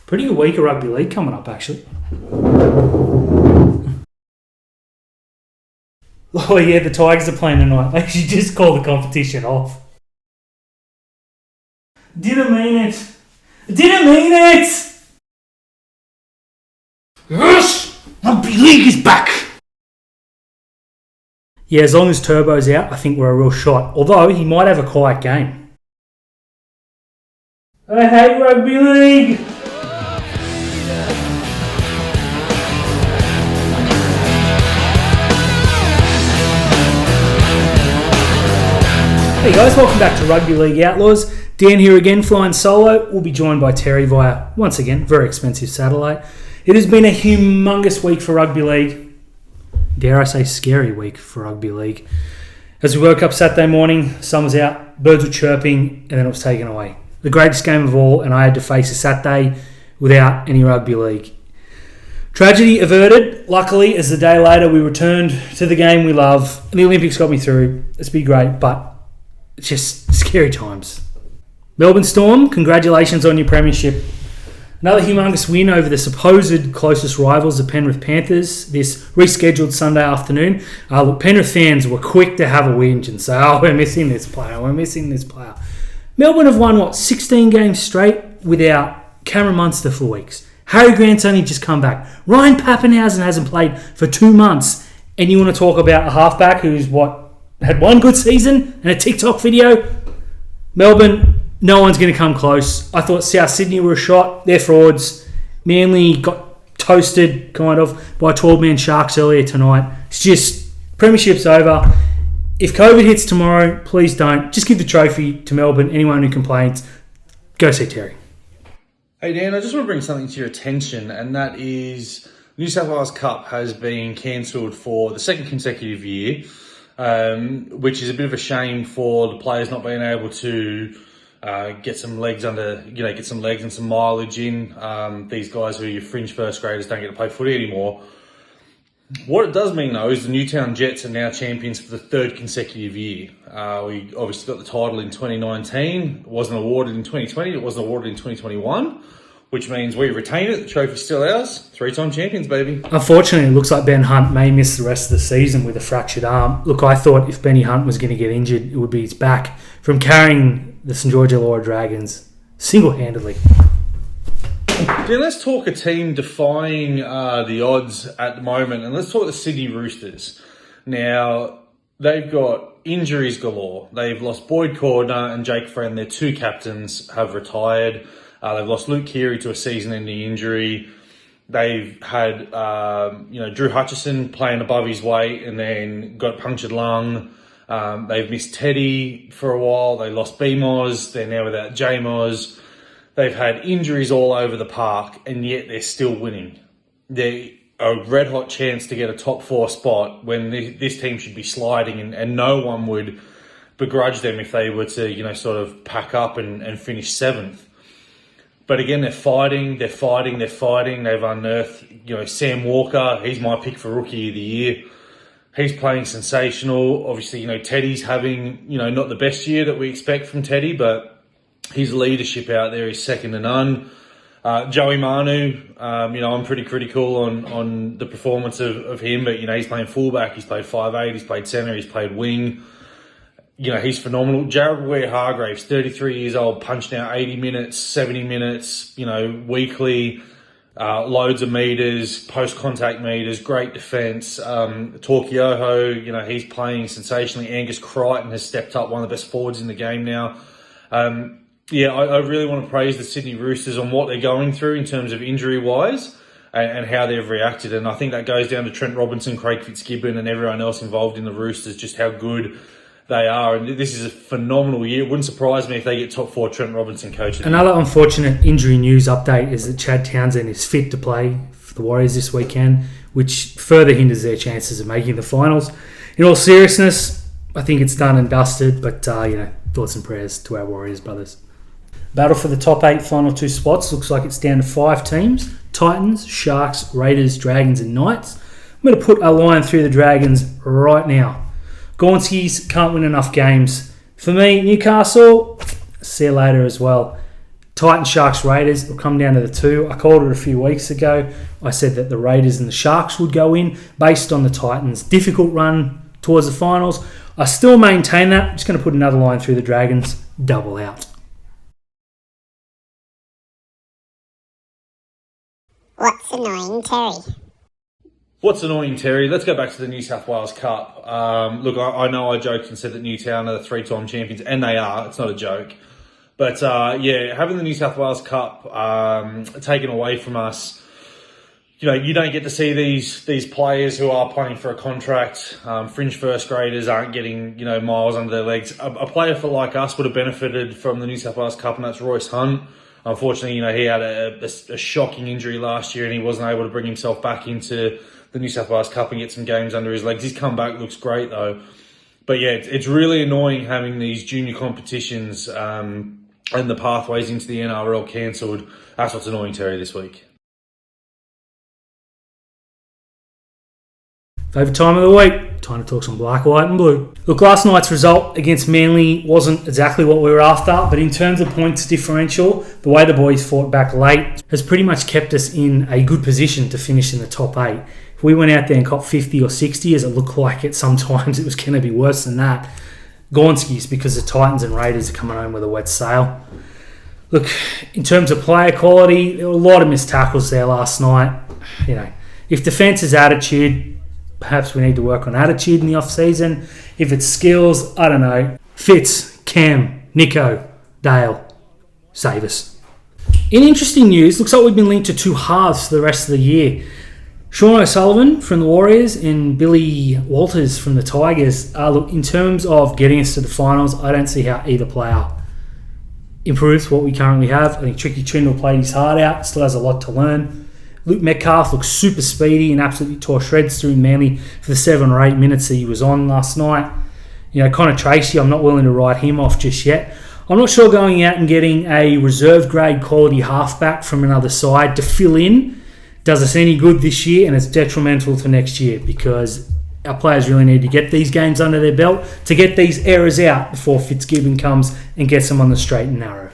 Pretty good week of rugby league coming up, actually. Oh yeah, the Tigers are playing tonight. They should just call the competition off. Didn't mean it. Didn't mean it! Yes! Rugby league is back! Yeah, as long as Turbo's out, I think we're a real shot. Although, he might have a quiet game. I hate rugby league! Hey guys, welcome back to Rugby League Outlaws. Dan here again, flying solo. We'll be joined by Terry via, once again, very expensive satellite. It has been a humongous week for rugby league. Dare I say scary week for rugby league. As we woke up Saturday morning, sun was out, birds were chirping, and then it was taken away. The greatest game of all, and I had to face a Saturday without any rugby league. Tragedy averted. Luckily, as the day later we returned to the game we love, and the Olympics got me through. It's been great, but it's just scary times. Melbourne Storm, congratulations on your premiership. Another humongous win over the supposed closest rivals, the Penrith Panthers, this rescheduled Sunday afternoon. Look, Penrith fans were quick to have a whinge and say, we're missing this player, Melbourne have won, 16 games straight without Cameron Munster for weeks. Harry Grant's only just come back. Ryan Pappenhausen hasn't played for 2 months. And you want to talk about a halfback who's, had one good season and a TikTok video? Melbourne, no one's going to come close. I thought South Sydney were a shot. They're frauds. Manly got toasted, kind of, by 12-man Sharks earlier tonight. It's just, premiership's over. If COVID hits tomorrow, please don't. Just give the trophy to Melbourne. Anyone who complains, go see Terry. Hey Dan, I just want to bring something to your attention, and that is New South Wales Cup has been cancelled for the second consecutive year, which is a bit of a shame for the players not being able to get some legs get some legs and some mileage in. These guys who are your fringe first graders don't get to play footy anymore. What it does mean, though, is the Newtown Jets are now champions for the third consecutive year. We obviously got the title in 2019. It wasn't awarded in 2020. It wasn't awarded in 2021, which means we retain it. The trophy's still ours. 3-time champions, baby. Unfortunately, it looks like Ben Hunt may miss the rest of the season with a fractured arm. Look, I thought if Benny Hunt was going to get injured, it would be his back from carrying the St. George Illawarra Dragons single-handedly. Dan, let's talk a team defying the odds at the moment, and let's talk the Sydney Roosters. Now, they've got injuries galore. They've lost Boyd Cordner and Jake Friend. Their 2 captains have retired. They've lost Luke Keary to a season-ending injury. They've had, Drew Hutchison playing above his weight and then got a punctured lung. They've missed Teddy for a while. They lost B-Moz. They're now without J-Moz. They've had injuries all over the park, and yet they're still winning. They're a red-hot chance to get a top 4 spot when this team should be sliding, and no one would begrudge them if they were to, sort of pack up and finish 7th. But again, they're fighting. They've unearthed, Sam Walker. He's my pick for Rookie of the Year. He's playing sensational. Obviously, Teddy's having, not the best year that we expect from Teddy, but his leadership out there is second to none. Joey Manu, I'm pretty critical on the performance of him, but, he's playing fullback, he's played 5'8", he's played centre, he's played wing. He's phenomenal. Jared Ware-Hargraves, 33 years old, punched out 80 minutes, 70 minutes, weekly, loads of meters, post-contact meters, great defence. Torquioho, he's playing sensationally. Angus Crichton has stepped up, one of the best forwards in the game now. I really want to praise the Sydney Roosters on what they're going through in terms of injury-wise and how they've reacted. And I think that goes down to Trent Robinson, Craig Fitzgibbon and everyone else involved in the Roosters, just how good they are. And this is a phenomenal year. It wouldn't surprise me if they get top 4 Trent Robinson coach. Another unfortunate injury news update is that Chad Townsend is fit to play for the Warriors this weekend, which further hinders their chances of making the finals. In all seriousness, I think it's done and dusted, but, thoughts and prayers to our Warriors brothers. Battle for the top 8 final 2 spots. Looks like it's down to 5 teams. Titans, Sharks, Raiders, Dragons and Knights. I'm going to put a line through the Dragons right now. Gaunskies can't win enough games. For me, Newcastle, see you later as well. Titans, Sharks, Raiders will come down to the 2. I called it a few weeks ago. I said that the Raiders and the Sharks would go in based on the Titans' difficult run towards the finals. I still maintain that. I'm just going to put another line through the Dragons. Double out. What's annoying Terry? What's annoying, Terry? Let's go back to the New South Wales Cup. Look, I know I joked and said that Newtown are the 3-time champions, and they are. It's not a joke. But, having the New South Wales Cup taken away from us, you don't get to see these players who are playing for a contract. Fringe first graders aren't getting, miles under their legs. A player like us would have benefited from the New South Wales Cup, and that's Royce Hunt. Unfortunately, he had a shocking injury last year, and he wasn't able to bring himself back into the New South Wales Cup and get some games under his legs. His comeback looks great, though. But, it's really annoying having these junior competitions and the pathways into the NRL cancelled. That's what's annoying, Terry, this week. Favourite time of the week, time to talk some black, white and blue. Look, last night's result against Manly wasn't exactly what we were after, but in terms of points differential, the way the boys fought back late has pretty much kept us in a good position to finish in the top 8. If we went out there and copped 50 or 60, as it looked like it sometimes, it was going to be worse than that. Gonskis, because the Titans and Raiders are coming home with a wet sail. Look, in terms of player quality, there were a lot of missed tackles there last night. If defence is attitude, perhaps we need to work on attitude in the off-season. If it's skills, I don't know. Fitz, Cam, Nico, Dale, save us. In interesting news, looks like we've been linked to 2 halves for the rest of the year. Sean O'Sullivan from the Warriors and Billy Walters from the Tigers. Look, in terms of getting us to the finals, I don't see how either player improves what we currently have. I think Tricky Trindle played his heart out, still has a lot to learn. Luke Metcalf looks super speedy and absolutely tore shreds through Manly for the 7 or 8 minutes that he was on last night. Connor Tracy, I'm not willing to write him off just yet. I'm not sure going out and getting a reserve grade quality halfback from another side to fill in does us any good this year, and it's detrimental to next year because our players really need to get these games under their belt to get these errors out before Fitzgibbon comes and gets them on the straight and narrow.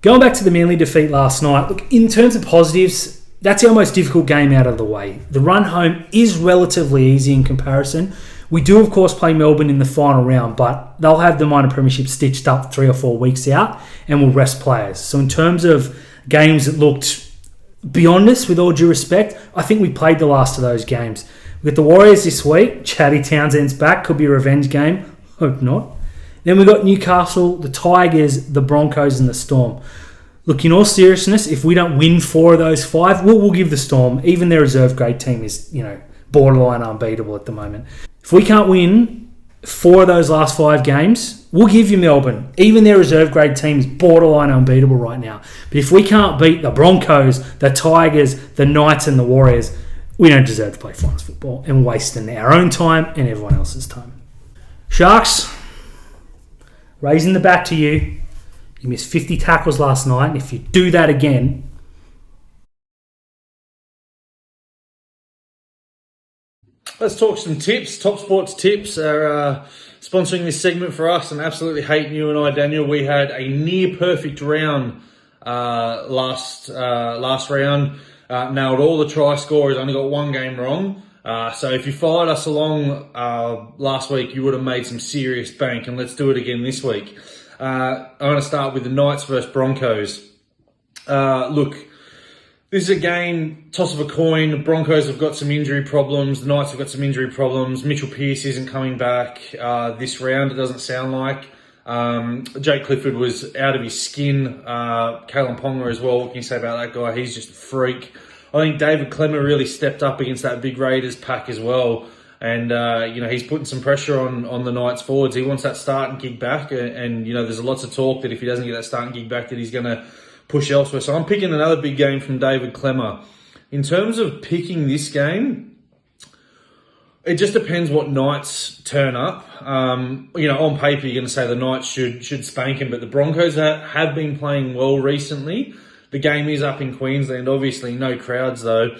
Going back to the Manly defeat last night, look, in terms of positives, that's our most difficult game out of the way. The run home is relatively easy in comparison. We do, of course, play Melbourne in the final round, but they'll have the minor premiership stitched up 3 or 4 weeks out and will rest players. So in terms of games that looked beyond us, with all due respect, I think we played the last of those games. We've got the Warriors this week. Chatty Townsend's back. Could be a revenge game. Hope not. Then we've got Newcastle, the Tigers, the Broncos and the Storm. Look, in all seriousness, if we don't win 4 of those 5, we'll give the Storm. Even their reserve grade team is, borderline unbeatable at the moment. If we can't win 4 of those last 5 games, we'll give you Melbourne. Even their reserve grade team is borderline unbeatable right now. But if we can't beat the Broncos, the Tigers, the Knights and the Warriors, we don't deserve to play finals football and wasting our own time and everyone else's time. Sharks, raising the bat to you. You missed 50 tackles last night, and if you do that again... Let's talk some tips. Top Sports Tips are sponsoring this segment for us and absolutely hating you and I, Daniel. We had a near perfect round last round. Nailed all the try scorers, only got 1 game wrong. So if you followed us along last week, you would have made some serious bank, and let's do it again this week. I'm going to start with the Knights versus Broncos. Look, this is a game, toss of a coin. The Broncos have got some injury problems. The Knights have got some injury problems. Mitchell Pearce isn't coming back this round, it doesn't sound like. Jake Clifford was out of his skin. Kalen Ponga as well. What can you say about that guy? He's just a freak. I think David Klemmer really stepped up against that big Raiders pack as well. And, he's putting some pressure on the Knights forwards. He wants that starting gig back. And there's lots of talk that if he doesn't get that starting gig back, that he's going to push elsewhere. So I'm picking another big game from David Klemmer. In terms of picking this game, it just depends what Knights turn up. On paper, you're going to say the Knights should spank him, but the Broncos have been playing well recently. The game is up in Queensland, obviously. No crowds, though.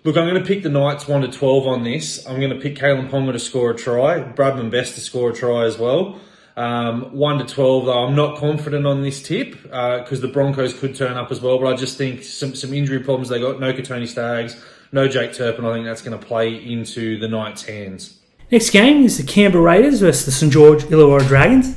Look, I'm going to pick the Knights 1-12 on this. I'm going to pick Kalen Ponga to score a try, Bradman Best to score a try as well. 1-12, though, I'm not confident on this tip because the Broncos could turn up as well. But I just think some injury problems. They got no Katoni Staggs, no Jake Turpin. I think that's going to play into the Knights' hands. Next game is the Canberra Raiders versus the St George Illawarra Dragons.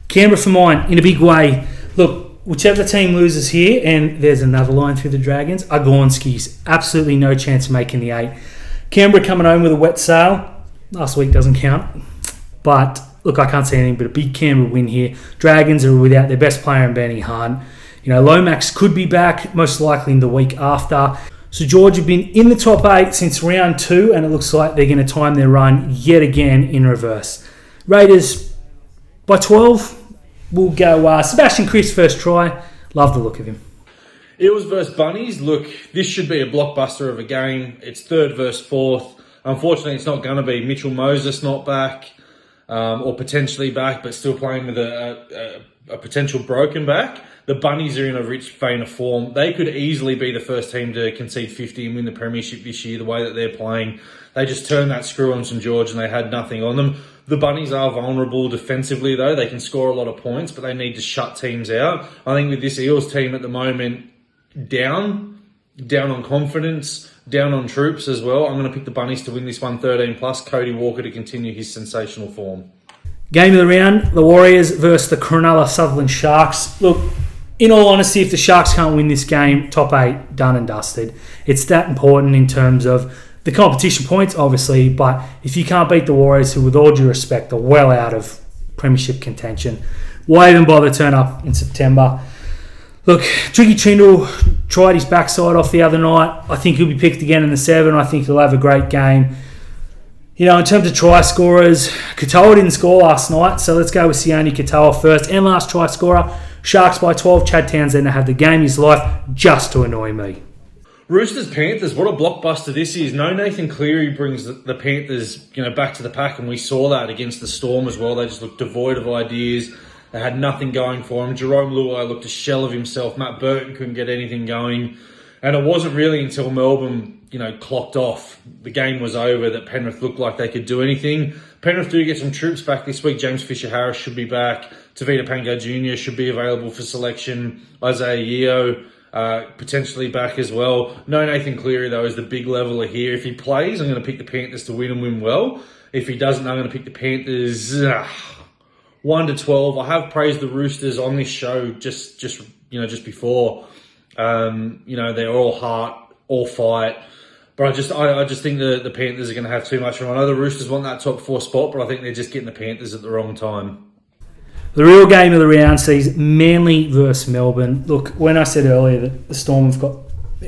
Canberra for mine in a big way. Look, whichever team loses here, and there's another line through the Dragons, are Gornskis. Absolutely no chance of making the 8. Canberra coming home with a wet sail. Last week doesn't count. But, look, I can't see anything but a big Canberra win here. Dragons are without their best player in Benny Hunt. You know, Lomax could be back, most likely in the week after. So George have been in the top 8 since round 2, and it looks like they're going to time their run yet again in reverse. Raiders by 12. We'll go Sebastian Chris first try. Love the look of him. Eels versus Bunnies. Look, this should be a blockbuster of a game. It's 3rd versus 4th. Unfortunately, it's not going to be. Mitchell Moses not back, or potentially back, but still playing with a potential broken back. The Bunnies are in a rich vein of form. They could easily be the first team to concede 50 and win the premiership this year, the way that they're playing. They just turned that screw on St George and they had nothing on them. The Bunnies are vulnerable defensively, though. They can score a lot of points, but they need to shut teams out. I think with this Eels team at the moment, down on confidence, down on troops as well, I'm going to pick the Bunnies to win this one 13+. Cody Walker to continue his sensational form. Game of the round, the Warriors versus the Cronulla Sutherland Sharks. Look, in all honesty, if the Sharks can't win this game, top 8, done and dusted. It's that important in terms of the competition points, obviously, but if you can't beat the Warriors, who with all due respect are well out of premiership contention, why even bother turn up in September? Look, Tricky Trindle tried his backside off the other night. I think he'll be picked again in the 7. I think he'll have a great game. You know, in terms of try scorers, Katoa didn't score last night, so let's go with Sione Katoa first. And last try scorer, Sharks by 12. Chad Townsend had the game of his life just to annoy me. Roosters Panthers, what a blockbuster this is. No Nathan Cleary brings the Panthers, back to the pack, and we saw that against the Storm as well. They just looked devoid of ideas. They had nothing going for him. Jerome Luai looked a shell of himself. Matt Burton couldn't get anything going. And it wasn't really until Melbourne, clocked off, the game was over, that Penrith looked like they could do anything. Penrith do get some troops back this week. James Fisher-Harris should be back. Tavita Pango Jr. should be available for selection. Isaiah Yeo potentially back as well. No Nathan Cleary, though, is the big leveler here. If he plays, I'm going to pick the Panthers to win and win well. If he doesn't, I'm going to pick the Panthers 1-12. I have praised the Roosters on this show just before. They're all heart, all fight. But I just think the Panthers are going to have too much. I know the Roosters want that top 4 spot, but I think they're just getting the Panthers at the wrong time. The real game of the round sees Manly versus Melbourne. Look, when I said earlier that the Storm have got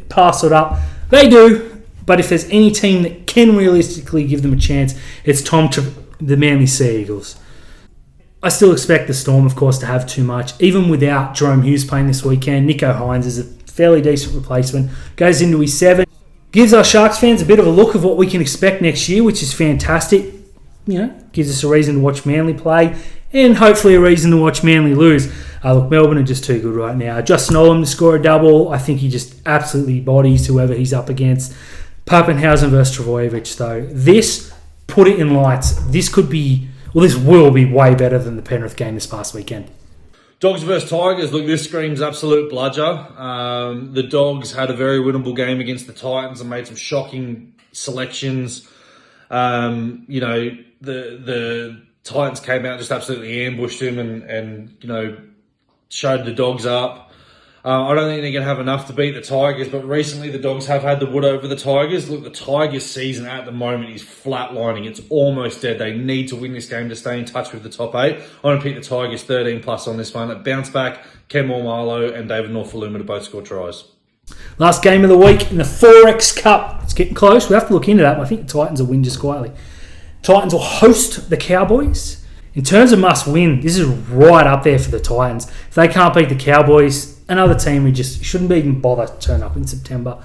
parcelled up, they do. But if there's any team that can realistically give them a chance, it's the Manly Sea Eagles. I still expect the Storm, of course, to have too much. Even without Jerome Hughes playing this weekend, Nico Hines is a fairly decent replacement. Goes into his 7. Gives our Sharks fans a bit of a look of what we can expect next year, which is fantastic. Gives us a reason to watch Manly play and hopefully a reason to watch Manly lose. Look, Melbourne are just too good right now. Justin Olam to score a double. I think he just absolutely bodies whoever he's up against. Pappenhausen versus Travojevic, though. This, put it in lights. This will be way better than the Penrith game this past weekend. Dogs versus Tigers. Look, this screams absolute bludger. The Dogs had a very winnable game against the Titans and made some shocking selections. The Titans came out and just absolutely ambushed him and showed the Dogs up. I don't think they're going to have enough to beat the Tigers, but recently the Dogs have had the wood over the Tigers. Look, the Tigers season at the moment is flatlining. It's almost dead. They need to win this game to stay in touch with the top 8. I'm going to pick the Tigers 13+ on this one. At bounce back, Ken Marlowe and David Norfoluma to both score tries. Last game of the week in the 4X Cup. It's getting close. We have to look into that, but I think the Titans will win just quietly. Titans will host the Cowboys. In terms of must win, this is right up there for the Titans. If they can't beat the Cowboys, another team who just shouldn't even bother to turn up in September.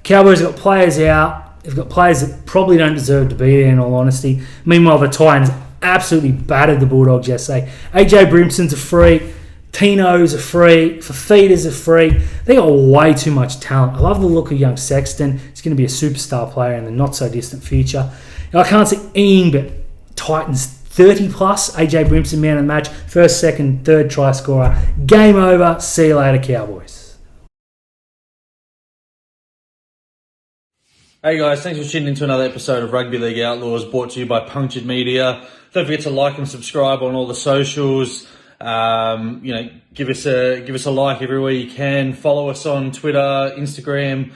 Cowboys have got players out. They've got players that probably don't deserve to be there, in all honesty. Meanwhile, the Titans absolutely battered the Bulldogs yesterday. AJ Brimson's a freak. Tino's a freak. Fafita's a freak. They got way too much talent. I love the look of young Sexton. He's going to be a superstar player in the not-so-distant future. I can't see anything but Titans 30 plus. AJ Brimson, man of the match. First, second, third try scorer. Game over. See you later, Cowboys. Hey guys, thanks for tuning into another episode of Rugby League Outlaws, brought to you by Punctured Media. Don't forget to like and subscribe on all the socials. Give us a like everywhere you can. Follow us on Twitter, Instagram.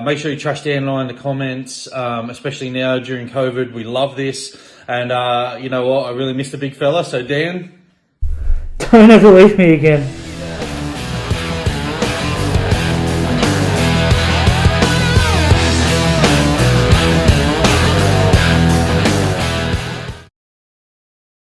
Make sure you trash Dan and I in the comments, especially now during COVID. We love this. And you know what? I really missed the big fella. So Dan, Don't ever leave me again.